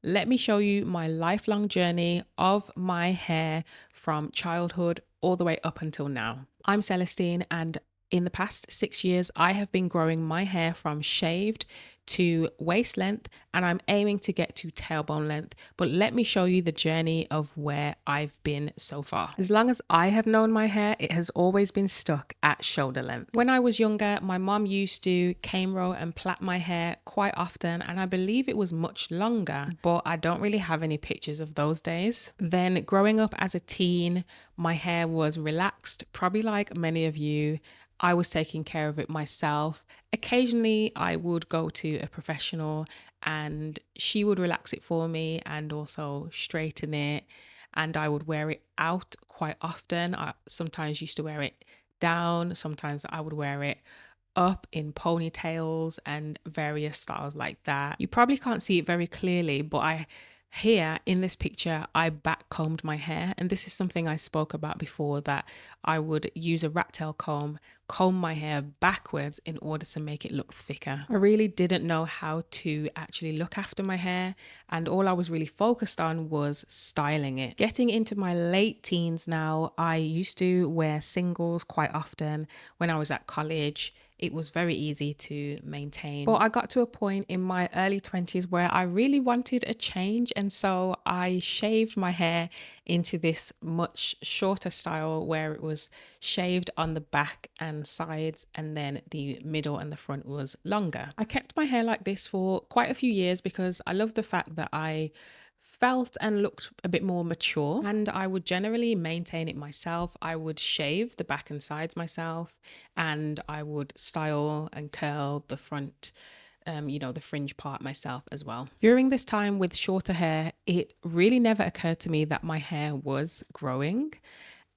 Let me show you my lifelong journey of my hair from childhood all the way up until now. I'm Celestine, and in the past 6 years, I have been growing my hair from shaved to waist length, and I'm aiming to get to tailbone length. But let me show you the journey of where I've been so far. As long as I have known my hair, it has always been stuck at shoulder length. When I was younger, my mom used to cane row and plait my hair quite often, and I believe it was much longer, but I don't really have any pictures of those days. Then growing up as a teen, my hair was relaxed, probably like many of you. I was taking care of it myself. Occasionally, I would go to a professional and she would relax it for me and also straighten it. And I would wear it out quite often. I sometimes used to wear it down, sometimes I would wear it up in ponytails and various styles like that. You probably can't see it very clearly, but here in this picture, I backcombed my hair. And this is something I spoke about before, that I would use a rat tail comb my hair backwards in order to make it look thicker. I really didn't know how to actually look after my hair, and all I was really focused on was styling it. Getting into my late teens now, I used to wear singles quite often. When I was at college, it was very easy to maintain. But I got to a point in my early 20s where I really wanted a change. And so I shaved my hair into this much shorter style where it was shaved on the back and sides, and then the middle and the front was longer. I kept my hair like this for quite a few years because I love the fact that I felt and looked a bit more mature, and I would generally maintain it myself. I would shave the back and sides myself, and I would style and curl the front, the fringe part myself as well. During this time with shorter hair, it really never occurred to me that my hair was growing,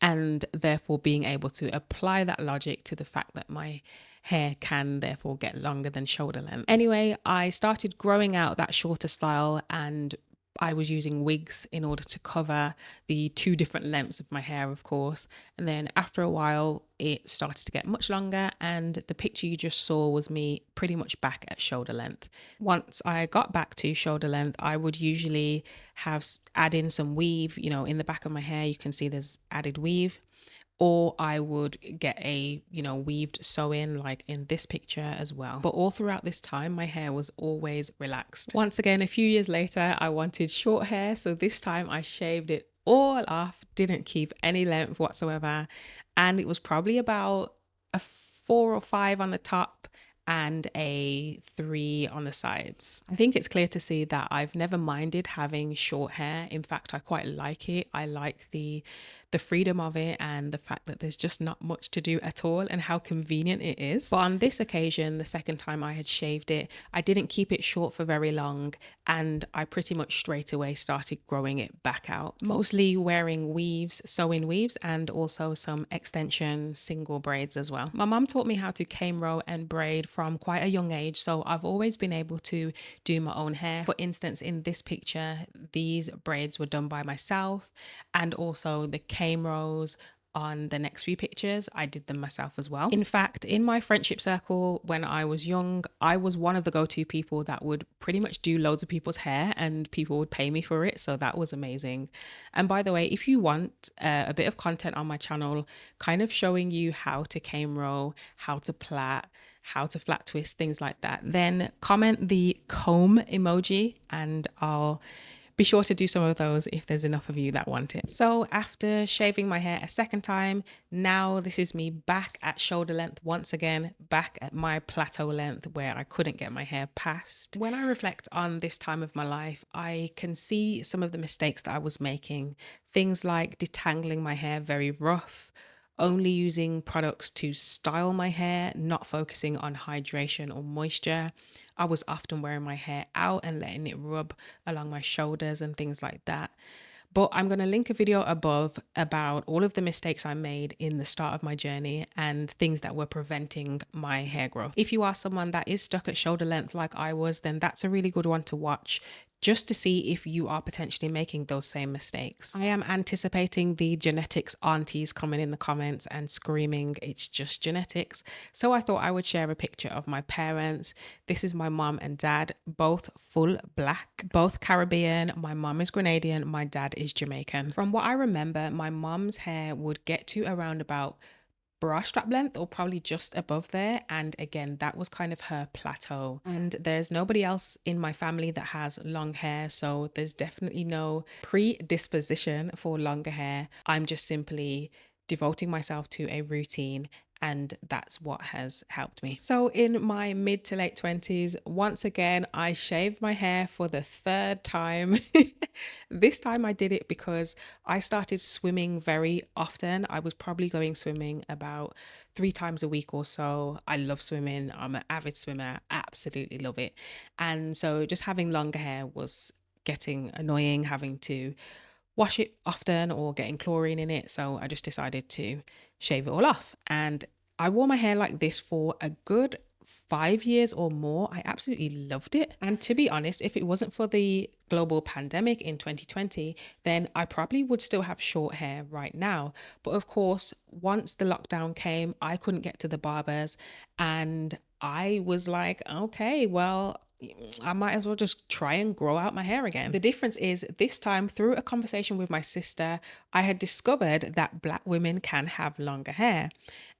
and therefore being able to apply that logic to the fact that my hair can therefore get longer than shoulder length. Anyway, I started growing out that shorter style, and I was using wigs in order to cover the two different lengths of my hair, of course. And then after a while, it started to get much longer, and the picture you just saw was me pretty much back at shoulder length. Once I got back to shoulder length, I would usually add in some weave, in the back of my hair. You can see there's added weave, or I would get a, weaved sew in like in this picture as well. But all throughout this time, my hair was always relaxed. Once again, a few years later, I wanted short hair. So this time I shaved it all off, didn't keep any length whatsoever. And it was probably about a 4 or 5 on the top and a 3 on the sides. I think it's clear to see that I've never minded having short hair. In fact, I quite like it. I like the freedom of it and the fact that there's just not much to do at all, and how convenient it is. But on this occasion, the second time I had shaved it, I didn't keep it short for very long, and I pretty much straight away started growing it back out, mostly wearing weaves, sew-in weaves, and also some extension single braids as well. My mum taught me how to cane row and braid from quite a young age, so I've always been able to do my own hair. For instance, in this picture, these braids were done by myself, and also the cane rows on the next few pictures, I did them myself as well. In fact, in my friendship circle when I was young, I was one of the go-to people that would pretty much do loads of people's hair, and people would pay me for it. So that was amazing. And by the way, if you want a bit of content on my channel, kind of showing you how to cane row, how to plait, how to flat twist, things like that, then comment the comb emoji and I'll be sure to do some of those if there's enough of you that want it. So after shaving my hair a second time, now this is me back at shoulder length once again, back at my plateau length where I couldn't get my hair past. When I reflect on this time of my life, I can see some of the mistakes that I was making. Things like detangling my hair very rough, only using products to style my hair, not focusing on hydration or moisture. I was often wearing my hair out and letting it rub along my shoulders and things like that. But I'm going to link a video above about all of the mistakes I made in the start of my journey and things that were preventing my hair growth. If you are someone that is stuck at shoulder length like I was, then that's a really good one to watch. just to see if you are potentially making those same mistakes. I am anticipating the genetics aunties coming in the comments and screaming, it's just genetics. So I thought I would share a picture of my parents. This is my mom and dad, both full black, both Caribbean. My mom is Grenadian, my dad is Jamaican. From what I remember, my mom's hair would get to around about bra strap length or probably just above there, and again that was kind of her plateau. And there's nobody else in my family that has long hair, so there's definitely no predisposition for longer hair. I'm just simply devoting myself to a routine, and that's what has helped me. So in my mid to late 20s, once again I shaved my hair for the third time. This time I did it because I started swimming very often. I was probably going swimming about 3 times a week or so. I love swimming. I'm an avid swimmer, absolutely love it. And so just having longer hair was getting annoying, having to wash it often or getting chlorine in it. So I just decided to shave it all off. And I wore my hair like this for a good 5 years or more. I absolutely loved it. And to be honest, if it wasn't for the global pandemic in 2020, then I probably would still have short hair right now. But of course, once the lockdown came, I couldn't get to the barbers, and I was like, okay, well, I might as well just try and grow out my hair again. The difference is this time, through a conversation with my sister, I had discovered that Black women can have longer hair.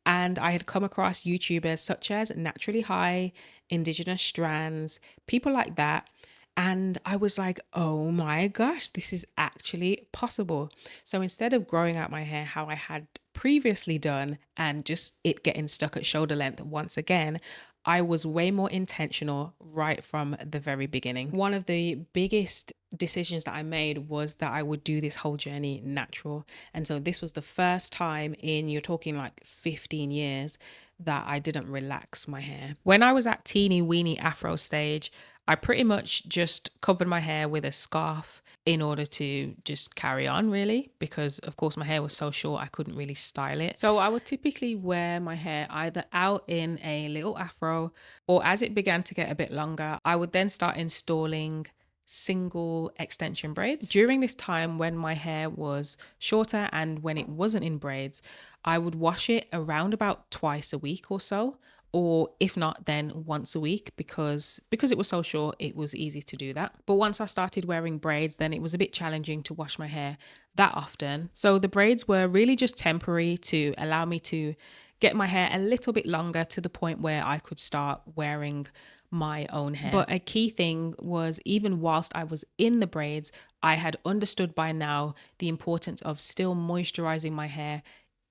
And I had come across YouTubers such as Naturally High, Indigenous Strands, people like that. And I was like, oh my gosh, this is actually possible. So instead of growing out my hair how I had previously done and just it getting stuck at shoulder length once again, I was way more intentional right from the very beginning. One of the biggest decisions that I made was that I would do this whole journey natural. And so this was the first time in, you're talking like 15 years, that I didn't relax my hair. When I was at teeny weeny afro stage, I pretty much just covered my hair with a scarf in order to just carry on, really, because of course my hair was so short I couldn't really style it. So I would typically wear my hair either out in a little afro, or as it began to get a bit longer, I would then start installing single extension braids. During this time when my hair was shorter and when it wasn't in braids, I would wash it around about twice a week or so, or if not, then once a week, because it was so short, it was easy to do that. But once I started wearing braids, then it was a bit challenging to wash my hair that often. So the braids were really just temporary to allow me to get my hair a little bit longer to the point where I could start wearing my own hair. But a key thing was, even whilst I was in the braids, I had understood by now the importance of still moisturizing my hair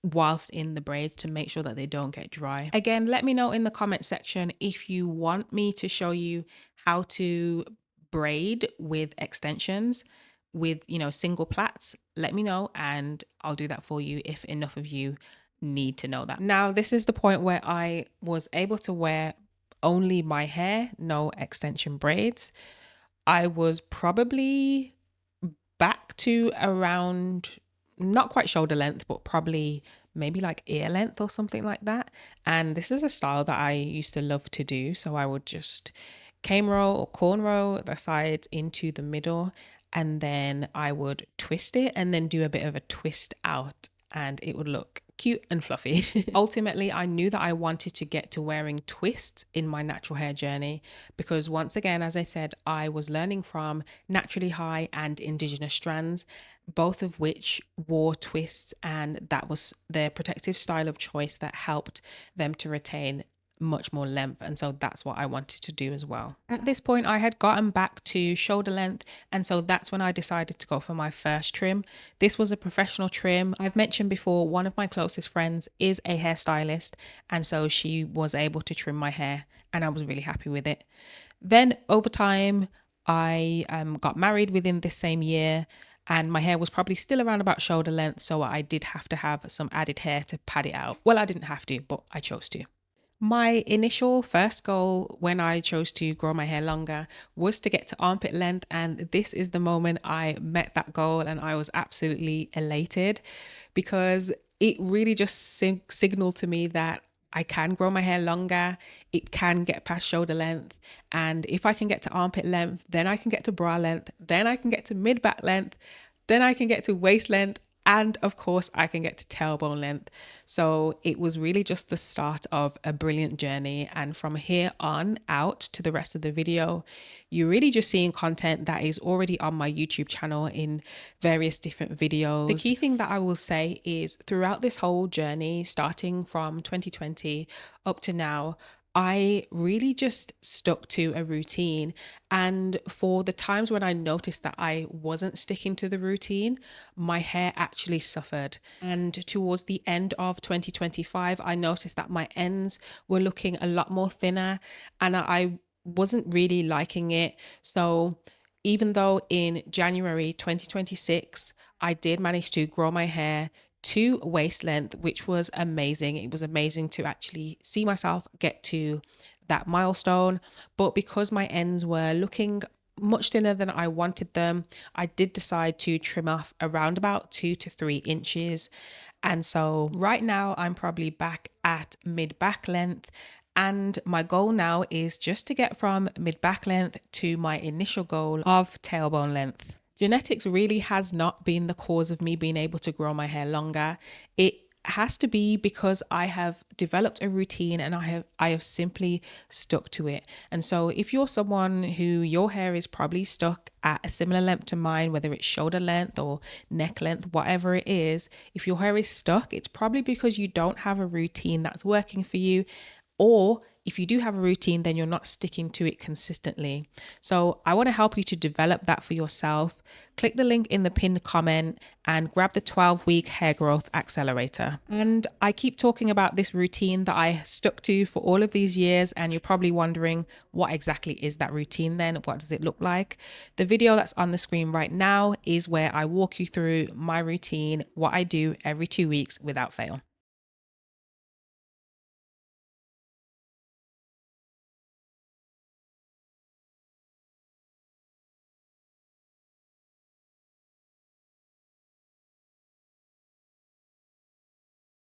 whilst in the braids to make sure that they don't get dry. Again, let me know in the comment section if you want me to show you how to braid with extensions with, single plaits. Let me know and I'll do that for you if enough of you need to know that. Now, this is the point where I was able to wear only my hair, no extension braids. I was probably back to around, not quite shoulder length, but probably maybe like ear length or something like that. And this is a style that I used to love to do. So I would just cane row or cornrow the sides into the middle, and then I would twist it and then do a bit of a twist out, and it would look cute and fluffy. Ultimately, I knew that I wanted to get to wearing twists in my natural hair journey because, once again, as I said, I was learning from Naturally High and Indigenous Strands, both of which wore twists, and that was their protective style of choice that helped them to retain much more length. And so that's what I wanted to do as well. At this point, I had gotten back to shoulder length, and so that's when I decided to go for my first trim. This was a professional trim. I've mentioned before, one of my closest friends is a hairstylist, and so she was able to trim my hair, and I was really happy with it. Then over time, I got married within this same year, and my hair was probably still around about shoulder length, so I did have to have some added hair to pad it out. Well, I didn't have to, but I chose to. My initial first goal when I chose to grow my hair longer was to get to armpit length, and this is the moment I met that goal, and I was absolutely elated because it really just signaled to me that I can grow my hair longer. It can get past shoulder length. And if I can get to armpit length, then I can get to bra length, then I can get to mid back length, then I can get to waist length. And of course, I can get to tailbone length. So it was really just the start of a brilliant journey. And from here on out to the rest of the video, you're really just seeing content that is already on my YouTube channel in various different videos. The key thing that I will say is throughout this whole journey, starting from 2020 up to now, I really just stuck to a routine. And for the times when I noticed that I wasn't sticking to the routine, my hair actually suffered. And towards the end of 2025, I noticed that my ends were looking a lot more thinner and I wasn't really liking it. So even though in January 2026, I did manage to grow my hair to waist length, which was amazing. It was amazing to actually see myself get to that milestone. But because my ends were looking much thinner than I wanted them, I did decide to trim off around about 2 to 3 inches. And so right now I'm probably back at mid back length. And my goal now is just to get from mid back length to my initial goal of tailbone length. Genetics really has not been the cause of me being able to grow my hair longer. It has to be because I have developed a routine and I have simply stuck to it. And so if you're someone who your hair is probably stuck at a similar length to mine, whether it's shoulder length or neck length, whatever it is, if your hair is stuck, it's probably because you don't have a routine that's working for you. Or if you do have a routine, then you're not sticking to it consistently. So I want to help you to develop that for yourself. Click the link in the pinned comment and grab the 12-week hair growth accelerator. And I keep talking about this routine that I stuck to for all of these years. And you're probably wondering, what exactly is that routine then? What does it look like? The video that's on the screen right now is where I walk you through my routine, what I do every 2 weeks without fail.